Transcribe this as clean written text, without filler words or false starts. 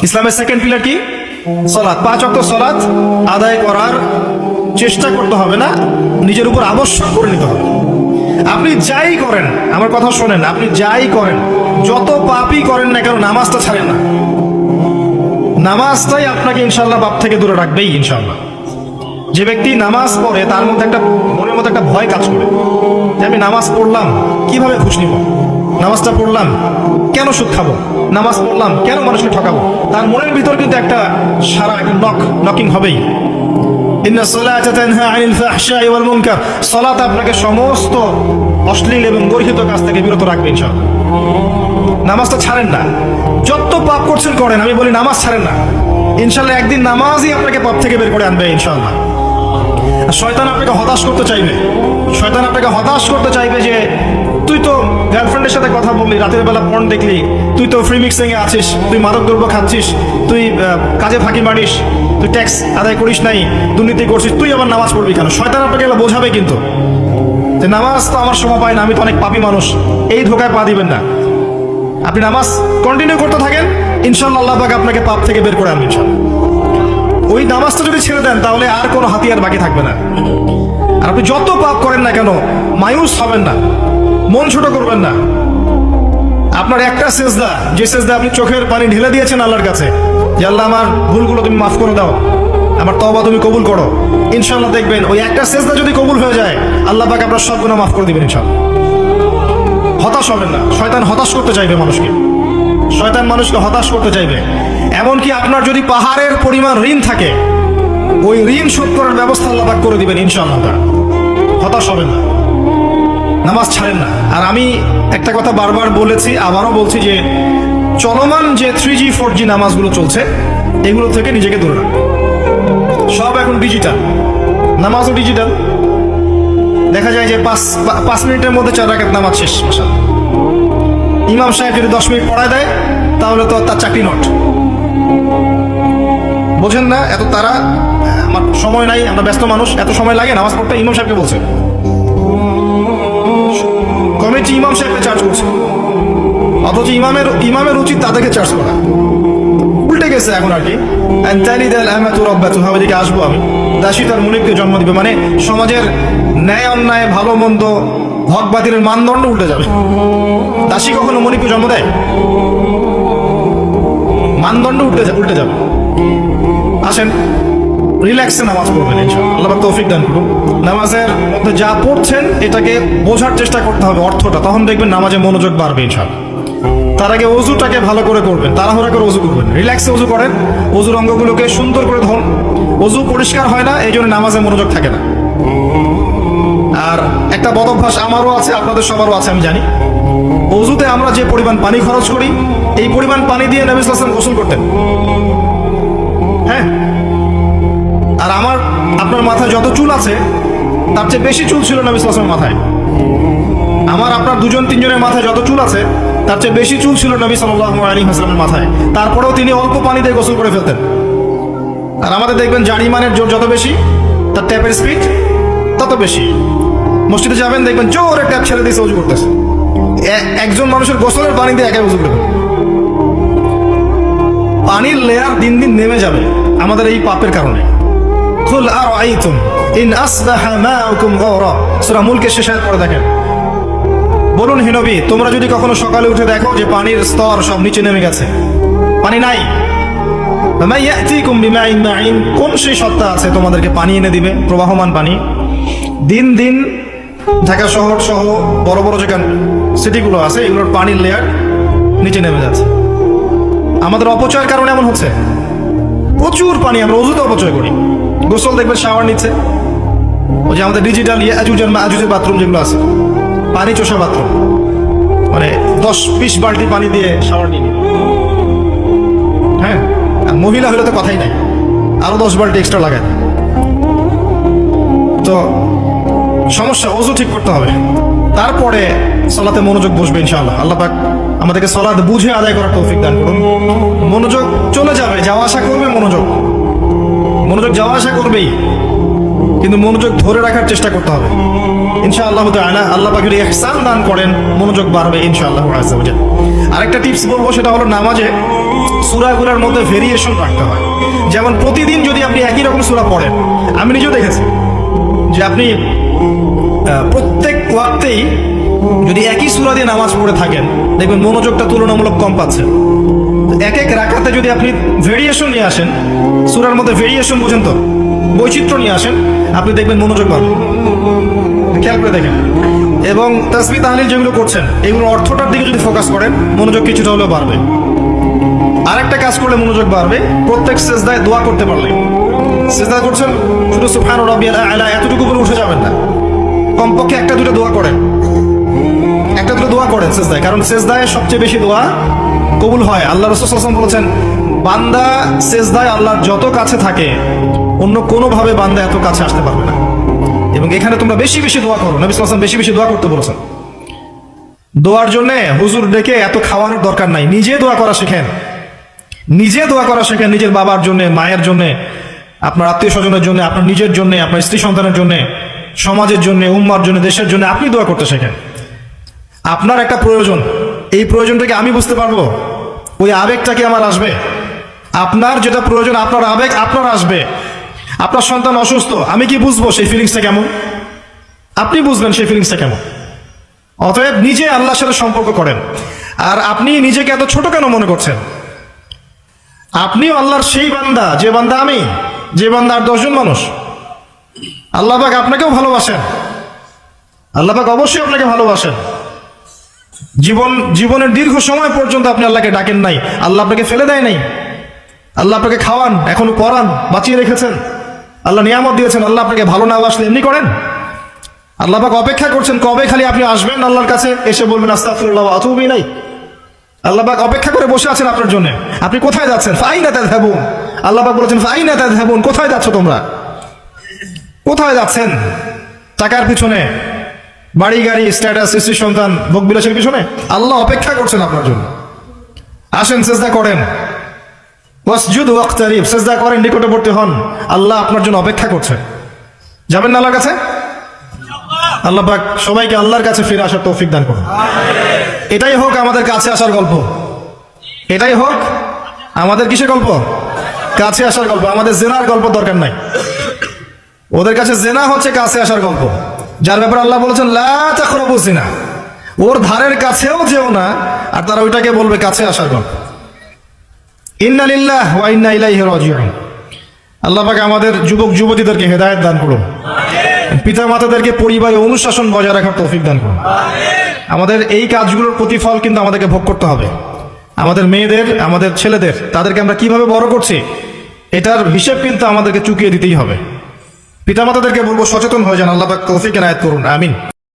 ইসলামের second pillar কি? সালাত। 5 ওয়াক্ত সালাত আদায় করার চেষ্টা করতে হবে না, নিজের উপর আবশ্যক করে নিতে হবে। আপনি যাই করেন, আমার কথা শোনেন, আপনি যাই করেন, যত পাপই করেন না কেন, নামাজটা ছাড়েন না। নামাজটাই আপনাকে ইনশাল্লাহ পাপ থেকে দূরে রাখবেই ইনশাল্লাহ। যে ব্যক্তি নামাজ পড়ে তার মধ্যে মনের মধ্যে একটা ভয় কাজ করে যে আমি নামাজ পড়লাম কিভাবে ঘুষ নিব, নামাজটা পড়লাম কেন সুদ খাবো, নামাজ পড়লাম কেন মানুষকে ঠকাবো। তার মনের ভিতর কিন্তু একটা সারা নকিং হবেই। সালাত আপনাকে সমস্ত অশ্লীল এবং গর্হিত কাজ থেকে বিরত রাখবে ইনশাআল্লাহ। নামাজটা ছাড়েন না, যত পাপ করছেন করেন, আমি বলি নামাজ ছাড়েন না। ইনশাআল্লাহ একদিন নামাজই আপনাকে পাপ থেকে বের করে আনবে ইনশাআল্লাহ। শয়তান আপনাকে হতাশ করতে চাইবে, শয়তান আপনাকে হতাশ করতে চাইবে যে তুই তো গার্লফ্রেন্ডের সাথে কথা বললি, রাতের বেলা পর্ন দেখলি, তুই তো ফ্রি মিক্সিং এ আছিস, তুই মাদক দ্রব্য খাচ্ছিস, তুই কাজে ফাঁকি মারিস, তুই ট্যাক্স আদায় করিস নাই, দুর্নীতি করছিস, তুই আবার নামাজ পড়বি কেন? শয়তান আপনাকে এগুলো বোঝাবে কিন্তু যে নামাজ তো আমার সময় পায় না, আমি তো অনেক পাপী মানুষ। এই ধোকায় পা দিবেন না। আপনি নামাজ কন্টিনিউ করতে থাকেন, ইনশাআল্লাহ আল্লাহ পাক আপনাকে পাপ থেকে বের করে আনবেন ইনশাআল্লাহ। ওই নামাজটা যদি ছেড়ে দেন তাহলে আর কোনো হাতিয়ার বাকি থাকবে না। আর আপনি যত পাপ করেন না কেন, মায়ুস হবেন না, মন ছোট করবেন না। আপনার একটা সেজদা, যে সেজদা আপনি চোখের পানি ঢেলে দিয়েছেন আল্লাহর কাছে, যে আল্লাহ আমার ভুলগুলো তুমি মাফ করে দাও, আমার তওবা তুমি কবুল করো, ইনশাআল্লাহ দেখবেন ওই একটা সেজদা যদি কবুল হয়ে যায়, আল্লাহ পাক আপনার সব গুনাহ মাফ করে দিবেন ইনশাআল্লাহ। হতাশ হবেন না। শয়তান হতাশ করতে চাইবে মানুষকে, শয়তান মানুষকে হতাশ করতে চাইবে। এমনকি আপনার যদি পাহাড়ের পরিমাণ ঋণ থাকে, ওই ঋণ শোধ করার ব্যবস্থা আল্লাহ পাক করে দিবেন ইনশাআল্লাহ। হতাশ হবেন না, নামাজ ছাড়েন না। আর আমি একটা কথা বারবার বলেছি, আবারও বলছি যে চলমান যে 3G 4G নামাজগুলো চলছে, এগুলো থেকে নিজেকে দূরে রাখবেন। সব এখন ডিজিটাল, নামাজও ডিজিটাল। দেখা যায় যে 5 মিনিটের মধ্যে 4 রাকাত নামাজ শেষ। মাশাআল্লাহ, ইমাম সাহেব যদি 10 মিনিট পড়ায় দেয় তাহলে তো তার চাকরি নট। বোঝেন না? এত তারা, আমার সময় নাই, আমরা ব্যস্ত মানুষ, এত সময় লাগে নামাজ পড়তে? ইমাম সাহেবকে বলছে, কমিটি ইমাম সাহেবকে চার্জ করছে, অথচ ইমামের উচিত তাদেরকে চার্জ করা। উল্টে গেছে এখন আর কি। ওইদিকে আসবো আমি। দাসী তার মুনিবকে জন্ম দিবে, মানে সমাজের ন্যায় অন্যায়, ভালো মন্দ, হক বাতিলের মানদণ্ড উল্টে যাবে। দাসী কখনো মুনিবকে জন্ম দেয়? মানদণ্ড উল্টে যাবে। আসেন, রিল্যাক্সে নামাজ পড়বেন ইনশাআল্লাহ। আল্লাহ পাক তৌফিক দান করুন। নামাজের মধ্যে যা পড়ছেন এটাকে বোঝার চেষ্টা করতে হবে অর্থটা, তখন দেখবেন নামাজে মনোযোগ বাড়বে ইনশাআল্লাহ। তার আগে ওযুটাকে ভালো করে করবেন, তাড়াহুড়া করে ওযু করবেন, রিল্যাক্সে ওযু করেন, ওযুর অঙ্গগুলোকে সুন্দর করে ধরুন। ওযু পরিষ্কার হয় না, এই জন্য নামাজে মনোযোগ থাকে না। আর একটা বদ অভ্যাস আমারও আছে, আপনাদের সবারও আছে আমি জানি। ওযুতে আমরা যে পরিমাণ পানি খরচ করি, এই পরিমাণ পানি দিয়ে নবী সাল্লাল্লাহু আলাইহি ওয়াসাল্লাম গোসল করতেন। হ্যাঁ, আর আপনার মাথায় যত চুল আছে তার চেয়ে বেশি চুল ছিল নবী সাল্লাল্লাহু আলাইহি ওয়াসাল্লামের মাথায়। আপনার 2-3 জনের মাথায় যত চুল আছে তার চেয়ে বেশি চুল ছিল নবী সাল্লাল্লাহু আলাইহি ওয়াসাল্লামের মাথায়। তারপরেও তিনি অল্প পানি দিয়ে গোসল করে ফেলতেন। আর আমাদের দেখবেন জারিমানের জোর যত বেশি, তার ট্যাপের স্পিড তত বেশি। মসজিদে যাবেন, দেখবেন জোরে ট্যাপ ছেড়ে দিয়ে ওযু করতেছে। একজন মানুষের গোসলের পানি দিয়ে একাই ওযু করবে। পানির লেয়ার দিন দিন নেমে যাবে আমাদের এই পাপের কারণে। কুল আরাইতুম ইন আসবাহা মাউকুম গাওরা, সূরা মুলকের শেষ আয়াত পড়ে দেখেন। বলুন হে নবী, তোমরা যদি কখনো সকালে উঠে দেখো যে পানির স্তর সব নিচে নেমে গেছে, পানি নাই, মা ইয়াতিকুম বিমাইন মাইন, কোন সেই সত্তা আছে তোমাদেরকে পানি এনে দিবে, প্রবাহমান পানি? দিন দিন ঢাকা শহর সহ বড় বড় যে সিটিগুলো আছে, এগুলোর পানির লেয়ার নিচে নেমে যাচ্ছে। আমাদের অপচয়ের কারণে এমন হচ্ছে। প্রচুর পানি আমরা ওযুতে অপচয় করি। গোসল দেখবেন শাওয়ার নিচ্ছে, ওই যে আমাদের ডিজিটাল আজুজের বাথরুম যেগুলো আছে, পানি চোষা বাথরুম, মানে 10-20 বালতি পানি দিয়ে শাওয়ার নিয়ে নিই। হ্যাঁ, আর মহিলা হলে তো কথাই নাই, আরো 10 বালতি এক্সট্রা লাগায়। তো সমস্যা, ওযু ঠিক করতে হবে, তারপরে সালাতে মনোযোগ বসবে ইনশাআল্লাহ। আল্লাহ পাক আমাদেরকে সালাত বুঝে আদায় করার তৌফিক দান করুন। মনোযোগ চলে যাবে, যাওয়া আসা করবে, মনোযোগ যাওয়া আসা করবেই। কিন্তু মনোযোগ ধরে রাখার চেষ্টা করতে হবে ইনশাআল্লাহ তাআলা। আল্লাহ পাক যদি ইহসান দান করেন মনোযোগ বাড়বে ইনশাআল্লাহ আযজা ওয়া জাল্লা। আরেকটা টিপস বলবো, সেটা হলো নামাজে সূরাগুলোর মধ্যে ভেরিয়েশন রাখতে হয়। যেমন প্রতিদিন যদি আপনি একই রকম সূরা পড়েন, আমি নিজেও দেখেছি যে আপনি প্রত্যেক ওয়াক্তেই যদি একই সূরা দিয়ে নামাজ পড়ে থাকেন, দেখবেন মনোযোগটা তুলনামূলক কম পাচ্ছেন। এক এক রাকাতে যদি আপনি ভেরিয়েশন নিয়ে আসেন, সূরার মধ্যে ভেরিয়েশন বুঝেন তো, বৈচিত্র্য নিয়ে আসেন, আপনি দেখবেন মনোযোগ বাড়বে। খেয়াল করে দেখেন। এবং তাসবিহ তাহলিল যেগুলো করছেন, এগুলো অর্থটার দিকে যদি ফোকাস করেন, মনোযোগ কিছুটা হলেও বাড়বে। আরেকটা কাজ করলে মনোযোগ বাড়বে, প্রত্যেক সেজদায় দোয়া করতে পারলে। সেজদা করছেন, শুধু সুবহান রাব্বিয়াল আ'লা এতটুকু করে উঠে যাবেন না, কমপক্ষে একটা দুটো দোয়া করেন, একটা দুটো দোয়া করেন সেজদায়। কারণ সেজদায় সবচেয়ে বেশি দোয়া কবুল হয়। আল্লাহ রাসূল সাল্লাল্লাহু আলাইহি ওয়াসাল্লাম বলেছেন, বান্দা সেজদায় আল্লাহর যত কাছে থাকে, অন্য কোনোভাবে বান্দা এত কাছে আসতে পারবে না। এবং এখানে তোমরা বেশি বেশি দোয়া করো। নবী সাল্লাল্লাহু আলাইহি ওয়াসাল্লাম বেশি বেশি দোয়া করতে বলেছেন। দোয়ার জন্য হুজুর ডেকে এত খাওয়ানোর দরকার নাই, নিজে দোয়া করা শেখেন। নিজে দোয়া করা শেখেন, নিজের বাবার জন্য, মায়ের জন্য, আপনার আত্মীয় স্বজনের জন্য, আপনার নিজের জন্য, আপনার স্ত্রী সন্তানের জন্য, সমাজের জন্য, উম্মার জন্য, দেশের জন্য আপনি দোয়া করতে শেখেন। আপনার একটা প্রয়োজন, এই প্রয়োজনটাকে আমি বুঝতে পারবো, ওই আবেগটাকে আমার আসবে। আপনার যেটা প্রয়োজন, আপনার আবেগ আপনার আসবে। আপনার সন্তান অসুস্থ, আমি কি বুঝবো সেই ফিলিংসটা কেমন? আপনি বুঝবেন সেই ফিলিংসটা কেমন। অতএব নিজে আল্লাহর সাথে সম্পর্ক করেন। আর আপনি নিজেকে এত ছোট কেন মনে করছেন? আপনিও আল্লাহর সেই বান্দা, যে বান্দা আমি, যে বান্দা আর 10 জন মানুষ। আল্লাহ পাক আপনাকেও ভালোবাসেন, আল্লাহ পাক অবশ্যই আপনাকে ভালোবাসেন। জীবনের দীর্ঘ সময় পর্যন্ত আপনি আল্লাহকে ডাকেন নাই, আল্লাহ আপনাকে ফেলে দেয় নাই। আল্লাহ আপনাকে খাওয়ান, এখনো পড়ান, বাঁচিয়ে রেখেছেন, আল্লাহ নিয়ামত দিয়েছেন। আল্লাহ আপনাকে ভালো না বাসলে এমনি করেন? আল্লাহ পাক অপেক্ষা করছেন কবে খালি আপনি আসবেন আল্লাহর কাছে, এসে বলবেন আস্তাগফিরুল্লাহ ওয়া আতুবু ইলাইহি। আল্লাহ পাক অপেক্ষা করে বসে আছেন আপনার জন্য। আপনি কোথায় যাচ্ছেন? ফাইনা তাযহাবুন। আল্লাহ পাক বলেছেন ফাইনা তাযহাবুন, কোথায় যাচ্ছ তোমরা? কোথায় যাচ্ছেন? টাকার পিছনে, বাড়ি গাড়ি, স্ট্যাটাস, স্ত্রী সন্তান, ভোগ বিলাসের পিছনে? আল্লাহ অপেক্ষা করছেন আপনার জন্য। আসেন, সেজদা করেন, ওয়াসজুদু ওয়াকতারিব, সেজদা করেন, নিকটবর্তী হন। আল্লাহ আপনার জন্য অপেক্ষা করছেন। যাবেন না আল্লাহর কাছে? আল্লাহ পাক সবাইকে আল্লাহর কাছে ফিরে আসার তৌফিক দান করুন। এটাই হোক আমাদের কাছে আসার গল্প, এটাই হোক আমাদের কিসের গল্প? কাছে আসার গল্প। আমাদের জেনার গল্প দরকার নাই। ওদের কাছে জেনা হচ্ছে কাছে আসার গল্প, যার ব্যাপারে আল্লাহ বলেছেন লা তাকরাবুজ জিনা, ওর ধারের কাছেও যেও না, আর তারা ওইটাকে বলবে কাছে আসার গল্প। ইন্না লিল্লাহি ওয়া ইন্না ইলাইহি রাজিউন। আল্লাহ পাক আমাদের যুবক যুবতীদেরকে হেদায়েত দান করুন, পিতা মাতাদেরকে পরিবারে অনুশাসন বজায় রাখার তৌফিক দান করুন। আমাদের এই কাজগুলোর প্রতিফল কিন্তু আমাদেরকে ভোগ করতে হবে। আমাদের মেয়েদের, আমাদের ছেলেদের, তাদেরকে আমরা কিভাবে বড় করছি, এটার হিসেব কিন্তু আমাদেরকে চুকিয়ে দিতেই হবে। পিতা মাতাদেরকে বলবো সচেতন হয়ে যান। আল্লাহ পাক তৌফিক এনায়েত করুন, আমিন।